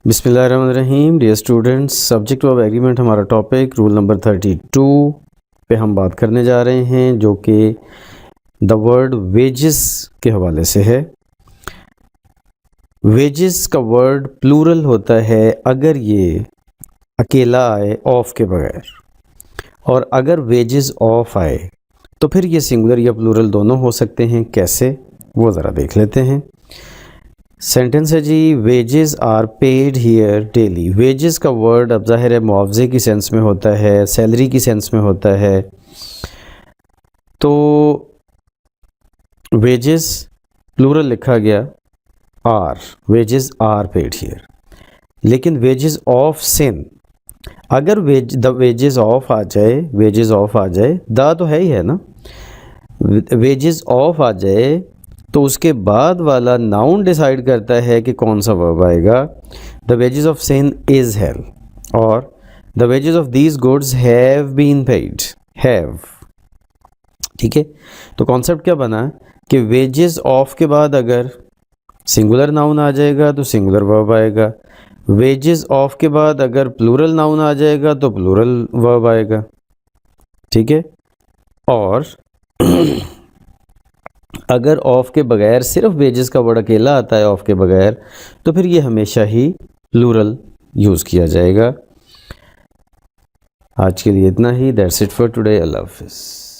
बिस्मिल्लाहिर्रहमानिर्रहीम। Dear students, subject of agreement हमारा topic rule number 32 पे हम बात करने जा रहे हैं, जो कि द वर्ड वेजेस के हवाले से है। वेजेस का वर्ड प्लूरल होता है अगर ये अकेला आए ऑफ के बगैर, और अगर वेजेस ऑफ आए तो फिर ये सिंगुलर या प्लूरल दोनों हो सकते हैं। कैसे, वो ज़रा देख लेते हैं। सेंटेंस है जी, wages are paid here daily. Wages का वर्ड अब ज़ाहिर है मुआवजे की सेंस में होता है, सैलरी की सेंस में होता है। तो वेजेस प्लूरल लिखा गया are, wages are paid here. लेकिन वेजेस ऑफ सिन, अगर द वेजेस ऑफ आ जाए, वेजेस ऑफ आ जाए, द तो है ही है ना, वेजेस ऑफ आ जाए तो उसके बाद वाला नाउन डिसाइड करता है कि कौन सा वर्ब आएगा। The wages of sin is hell, और the wages of these goods have been paid, have. ठीक है, तो कॉन्सेप्ट क्या बना कि वेजेस ऑफ के बाद अगर सिंगुलर नाउन आ जाएगा तो सिंगुलर वर्ब आएगा, वेजेस ऑफ के बाद अगर प्लूरल नाउन आ जाएगा तो प्लूरल वर्ब आएगा। ठीक है, और अगर ऑफ के बगैर सिर्फ वेजेस का वर्ड अकेला आता है ऑफ के बगैर, तो फिर ये हमेशा ही प्लूरल यूज़ किया जाएगा। आज के लिए इतना ही। That's it for today. अल्लाह हाफिज़।